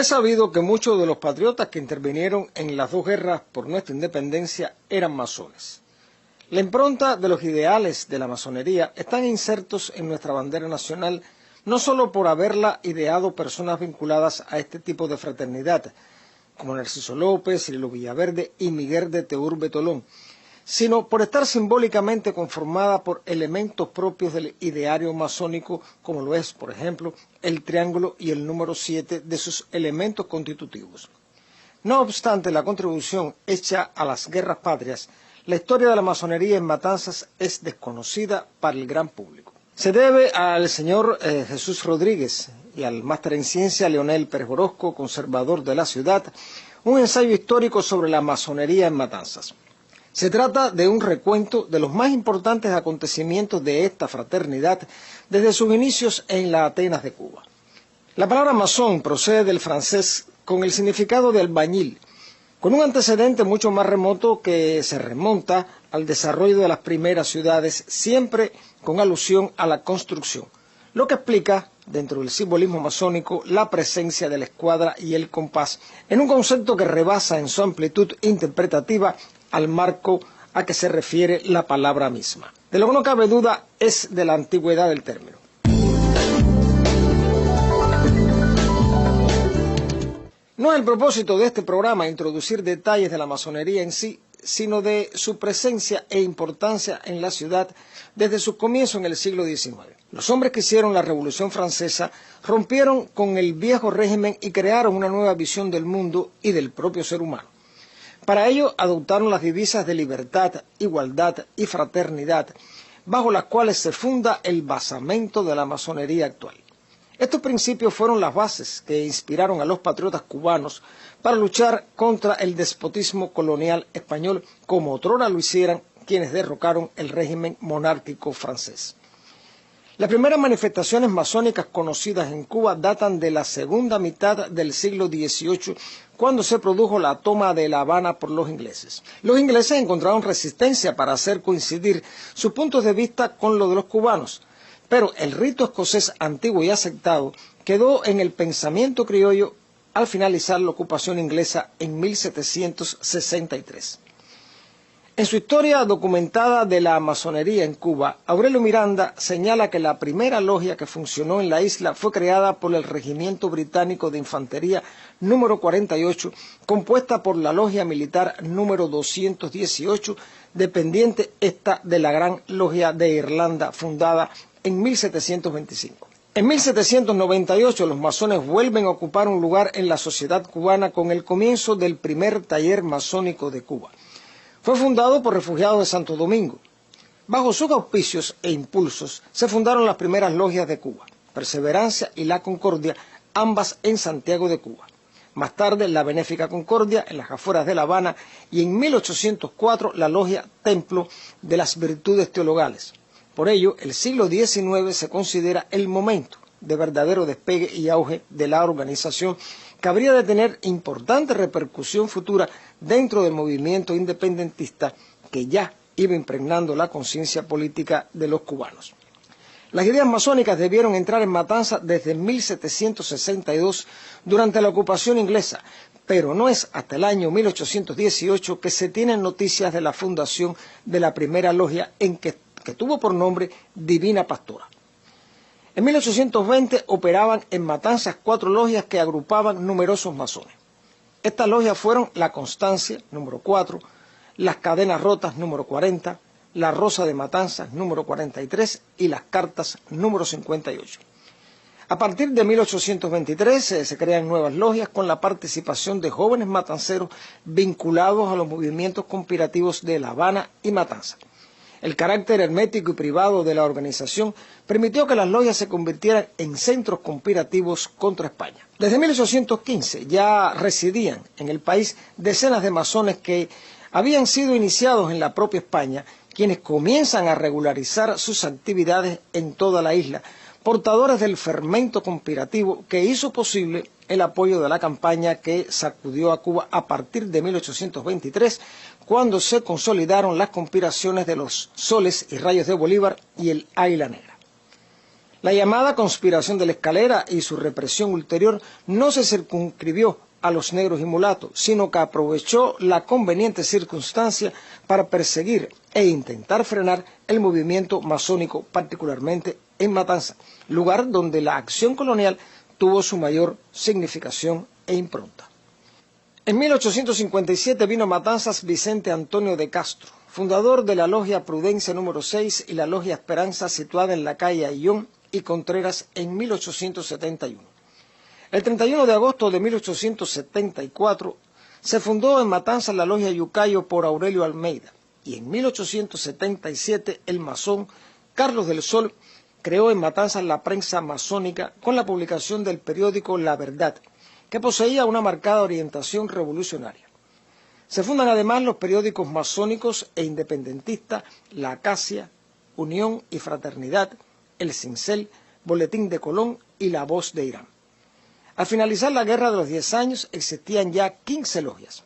Es sabido que muchos de los patriotas que intervinieron en las dos guerras por nuestra independencia eran masones. La impronta de los ideales de la masonería están insertos en nuestra bandera nacional, no solo por haberla ideado personas vinculadas a este tipo de fraternidad, como Narciso López, Cirilo Villaverde y Miguel de Teurbe Tolón, sino por estar simbólicamente conformada por elementos propios del ideario masónico, como lo es, por ejemplo, el triángulo y el número 7 de sus elementos constitutivos. No obstante la contribución hecha a las guerras patrias, la historia de la masonería en Matanzas es desconocida para el gran público. Se debe al señor Jesús Rodríguez y al máster en ciencia Leonel Pérez Orozco, conservador de la ciudad, un ensayo histórico sobre la masonería en Matanzas. Se trata de un recuento de los más importantes acontecimientos de esta fraternidad desde sus inicios en la Atenas de Cuba. La palabra masón procede del francés con el significado de albañil, con un antecedente mucho más remoto que se remonta al desarrollo de las primeras ciudades, siempre con alusión a la construcción, lo que explica, dentro del simbolismo masónico, la presencia de la escuadra y el compás, en un concepto que rebasa en su amplitud interpretativa al marco a que se refiere la palabra misma. De lo que no cabe duda es de la antigüedad del término. No es el propósito de este programa introducir detalles de la masonería en sí, sino de su presencia e importancia en la ciudad desde su comienzo en el siglo XIX. Los hombres que hicieron la Revolución Francesa rompieron con el viejo régimen y crearon una nueva visión del mundo y del propio ser humano. Para ello adoptaron las divisas de libertad, igualdad y fraternidad, bajo las cuales se funda el basamento de la masonería actual. Estos principios fueron las bases que inspiraron a los patriotas cubanos para luchar contra el despotismo colonial español, como otrora lo hicieran quienes derrocaron el régimen monárquico francés. Las primeras manifestaciones masónicas conocidas en Cuba datan de la segunda mitad del siglo XVIII, cuando se produjo la toma de La Habana por los ingleses. Los ingleses encontraron resistencia para hacer coincidir sus puntos de vista con los de los cubanos, pero el rito escocés antiguo y aceptado quedó en el pensamiento criollo al finalizar la ocupación inglesa en 1763. En su historia documentada de la masonería en Cuba, Aurelio Miranda señala que la primera logia que funcionó en la isla fue creada por el Regimiento Británico de Infantería número 48, compuesta por la logia militar número 218, dependiente esta de la Gran Logia de Irlanda, fundada en 1725. En 1798 los masones vuelven a ocupar un lugar en la sociedad cubana con el comienzo del primer taller masónico de Cuba. Fue fundado por refugiados de Santo Domingo. Bajo sus auspicios e impulsos se fundaron las primeras logias de Cuba, Perseverancia y La Concordia, ambas en Santiago de Cuba. Más tarde la Benéfica Concordia en las afueras de La Habana y en 1804 la logia Templo de las Virtudes Teologales. Por ello, el siglo XIX se considera el momento de verdadero despegue y auge de la organización, que habría de tener importante repercusión futura dentro del movimiento independentista que ya iba impregnando la conciencia política de los cubanos. Las ideas masónicas debieron entrar en Matanzas desde 1762 durante la ocupación inglesa, pero no es hasta el año 1818 que se tienen noticias de la fundación de la primera logia que tuvo por nombre Divina Pastora. En 1820 operaban en Matanzas 4 logias que agrupaban numerosos masones. Estas logias fueron La Constancia, número 4, Las Cadenas Rotas, número 40, La Rosa de Matanzas, número 43 y Las Cartas, número 58. A partir de 1823 se crean nuevas logias con la participación de jóvenes matanceros vinculados a los movimientos conspirativos de La Habana y Matanzas. El carácter hermético y privado de la organización permitió que las logias se convirtieran en centros conspirativos contra España. Desde 1815 ya residían en el país decenas de masones que habían sido iniciados en la propia España, quienes comienzan a regularizar sus actividades en toda la isla, portadores del fermento conspirativo que hizo posible el apoyo de la campaña que sacudió a Cuba a partir de 1823, cuando se consolidaron las conspiraciones de los soles y rayos de Bolívar y el Águila Negra. La llamada conspiración de la Escalera y su represión ulterior no se circunscribió a los negros y mulatos, sino que aprovechó la conveniente circunstancia para perseguir e intentar frenar el movimiento masónico, particularmente en Matanzas, lugar donde la acción colonial tuvo su mayor significación e impronta. En 1857 vino a Matanzas Vicente Antonio de Castro, fundador de la Logia Prudencia número 6 y la Logia Esperanza, situada en la calle Ayllón y Contreras en 1871. El 31 de agosto de 1874 se fundó en Matanzas la Logia Yucayo por Aurelio Almeida, y en 1877 el masón Carlos del Sol creó en Matanzas la prensa masónica con la publicación del periódico La Verdad, que poseía una marcada orientación revolucionaria. Se fundan además los periódicos masónicos e independentistas La Acacia, Unión y Fraternidad, El Cincel, Boletín de Colón y La Voz de Irán. Al finalizar la Guerra de los 10 años existían ya 15 logias.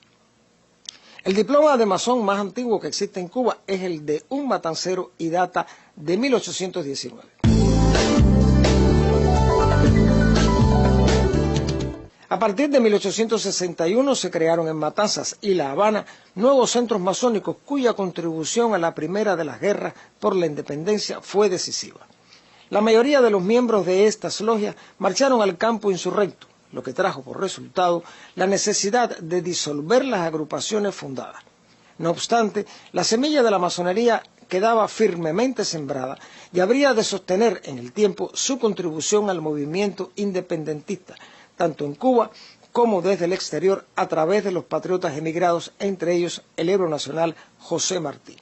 El diploma de masón más antiguo que existe en Cuba es el de un matancero y data de 1819. A partir de 1861 se crearon en Matanzas y La Habana nuevos centros masónicos cuya contribución a la primera de las guerras por la independencia fue decisiva. La mayoría de los miembros de estas logias marcharon al campo insurrecto, lo que trajo por resultado la necesidad de disolver las agrupaciones fundadas. No obstante, la semilla de la masonería quedaba firmemente sembrada y habría de sostener en el tiempo su contribución al movimiento independentista, tanto en Cuba como desde el exterior a través de los patriotas emigrados, entre ellos el héroe nacional José Martí.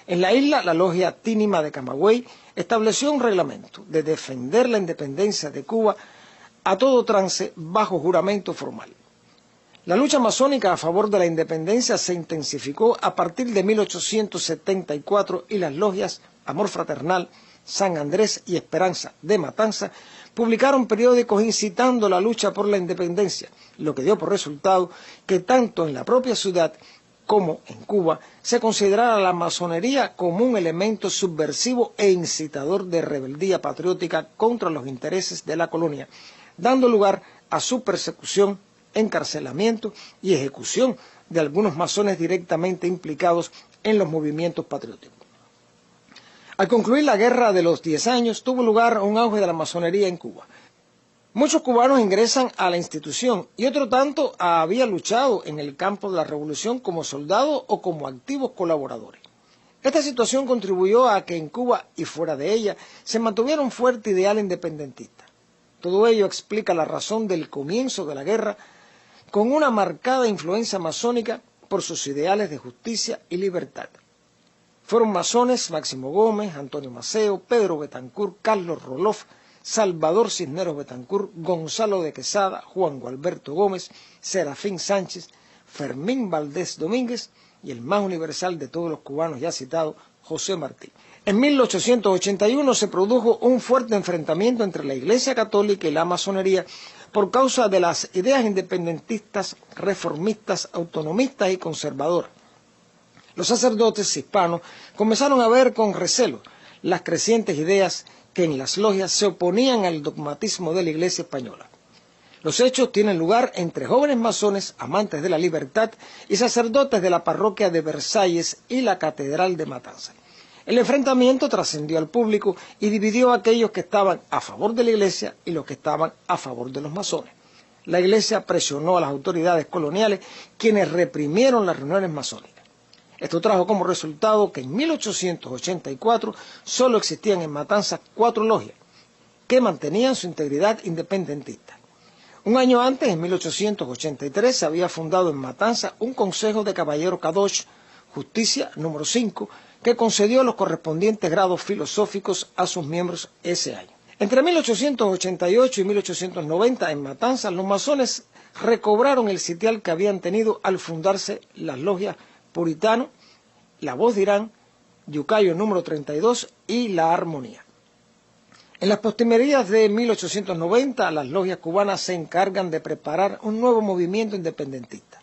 En la isla, la logia Tínima de Camagüey estableció un reglamento de defender la independencia de Cuba a todo trance bajo juramento formal. La lucha masónica a favor de la independencia se intensificó a partir de 1874 y las logias Amor Fraternal, San Andrés y Esperanza de Matanzas publicaron periódicos incitando la lucha por la independencia, lo que dio por resultado que tanto en la propia ciudad como en Cuba se considerara la masonería como un elemento subversivo e incitador de rebeldía patriótica contra los intereses de la colonia, dando lugar a su persecución, encarcelamiento y ejecución de algunos masones directamente implicados en los movimientos patrióticos. Al concluir la Guerra de los 10 años, tuvo lugar un auge de la masonería en Cuba. Muchos cubanos ingresan a la institución y otro tanto había luchado en el campo de la revolución como soldados o como activos colaboradores. Esta situación contribuyó a que en Cuba y fuera de ella se mantuviera un fuerte ideal independentista. Todo ello explica la razón del comienzo de la guerra con una marcada influencia masónica por sus ideales de justicia y libertad. Fueron masones Máximo Gómez, Antonio Maceo, Pedro Betancourt, Carlos Roloff, Salvador Cisneros Betancourt, Gonzalo de Quesada, Juan Gualberto Gómez, Serafín Sánchez, Fermín Valdés Domínguez y el más universal de todos los cubanos ya citado, José Martí. En 1881 se produjo un fuerte enfrentamiento entre la Iglesia Católica y la masonería por causa de las ideas independentistas, reformistas, autonomistas y conservadoras. Los sacerdotes hispanos comenzaron a ver con recelo las crecientes ideas que en las logias se oponían al dogmatismo de la Iglesia española. Los hechos tienen lugar entre jóvenes masones, amantes de la libertad, y sacerdotes de la parroquia de Versalles y la Catedral de Matanzas. El enfrentamiento trascendió al público y dividió a aquellos que estaban a favor de la Iglesia y los que estaban a favor de los masones. La Iglesia presionó a las autoridades coloniales, quienes reprimieron las reuniones masónicas. Esto trajo como resultado que en 1884 solo existían en Matanzas 4 logias que mantenían su integridad independentista. Un año antes, en 1883, se había fundado en Matanzas un Consejo de Caballero Kadosh, Justicia número 5, que concedió los correspondientes grados filosóficos a sus miembros ese año. Entre 1888 y 1890, en Matanzas, los masones recobraron el sitial que habían tenido al fundarse las logias Puritano, La Voz de Irán, Yucayo número 32 y La Armonía. En las postrimerías de 1890, las logias cubanas se encargan de preparar un nuevo movimiento independentista.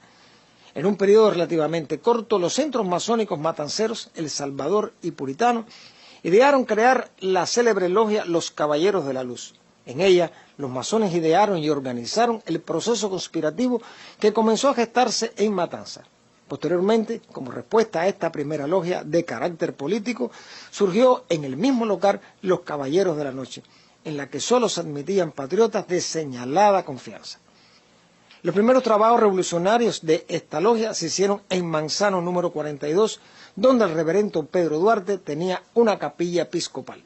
En un periodo relativamente corto, los centros masónicos matanceros, El Salvador y Puritano, idearon crear la célebre logia Los Caballeros de la Luz. En ella, los masones idearon y organizaron el proceso conspirativo que comenzó a gestarse en Matanzas. Posteriormente, como respuesta a esta primera logia de carácter político, surgió en el mismo local Los Caballeros de la Noche, en la que solo se admitían patriotas de señalada confianza. Los primeros trabajos revolucionarios de esta logia se hicieron en Manzano número 42, donde el reverendo Pedro Duarte tenía una capilla episcopal.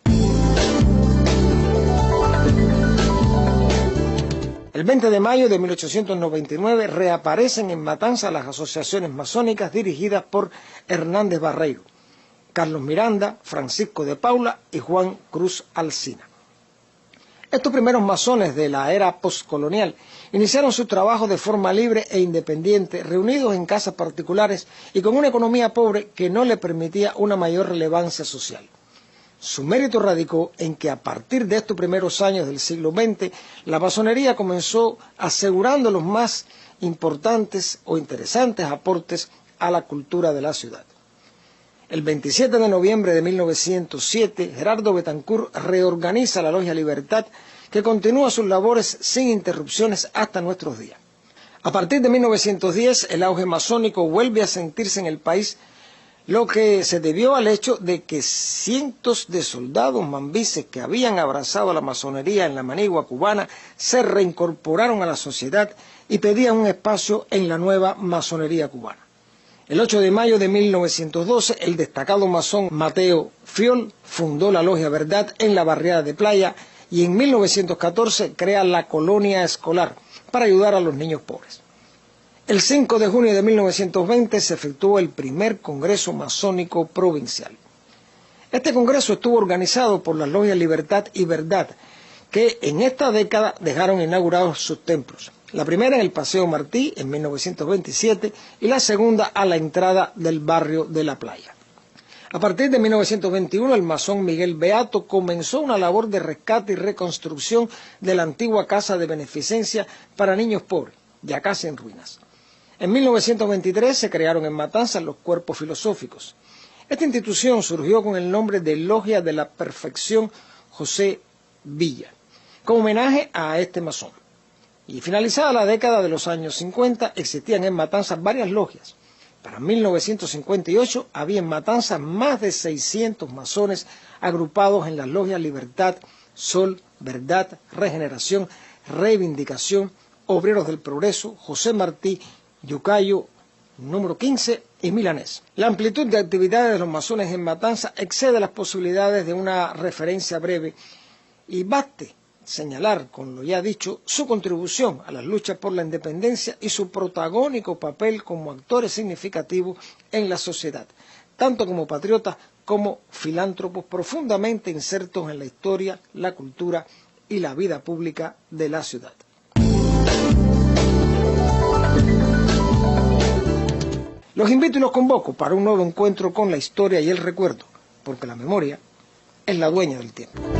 El 20 de mayo de 1899 reaparecen en Matanzas las asociaciones masónicas dirigidas por Hernández Barreiro, Carlos Miranda, Francisco de Paula y Juan Cruz Alsina. Estos primeros masones de la era postcolonial iniciaron su trabajo de forma libre e independiente, reunidos en casas particulares y con una economía pobre que no le permitía una mayor relevancia social. Su mérito radicó en que a partir de estos primeros años del siglo XX, la masonería comenzó asegurando los más importantes o interesantes aportes a la cultura de la ciudad. El 27 de noviembre de 1907, Gerardo Betancourt reorganiza la Logia Libertad, que continúa sus labores sin interrupciones hasta nuestros días. A partir de 1910, el auge masónico vuelve a sentirse en el país, lo que se debió al hecho de que cientos de soldados mambises que habían abrazado a la masonería en la manigua cubana se reincorporaron a la sociedad y pedían un espacio en la nueva masonería cubana. El 8 de mayo de 1912, el destacado masón Mateo Fiol fundó la Logia Verdad en la barriada de Playa y en 1914 crea la Colonia Escolar para ayudar a los niños pobres. El 5 de junio de 1920 se efectuó el primer Congreso Masónico Provincial. Este congreso estuvo organizado por las Logias Libertad y Verdad, que en esta década dejaron inaugurados sus templos. La primera en el Paseo Martí en 1927 y la segunda a la entrada del barrio de La Playa. A partir de 1921 el masón Miguel Beato comenzó una labor de rescate y reconstrucción de la antigua casa de beneficencia para niños pobres, ya casi en ruinas. En 1923 se crearon en Matanzas los cuerpos filosóficos. Esta institución surgió con el nombre de Logia de la Perfección José Villa, como homenaje a este masón. Y finalizada la década de los años 50, existían en Matanzas varias logias. Para 1958 había en Matanzas más de 600 masones agrupados en las logias Libertad, Sol, Verdad, Regeneración, Reivindicación, Obreros del Progreso, José Martí, Yucayo, número 15 y Milanés. La amplitud de actividades de los masones en Matanzas excede las posibilidades de una referencia breve y baste señalar, con lo ya dicho, su contribución a las luchas por la independencia y su protagónico papel como actores significativos en la sociedad, tanto como patriotas como filántropos profundamente insertos en la historia, la cultura y la vida pública de la ciudad. Los invito y los convoco para un nuevo encuentro con la historia y el recuerdo, porque la memoria es la dueña del tiempo.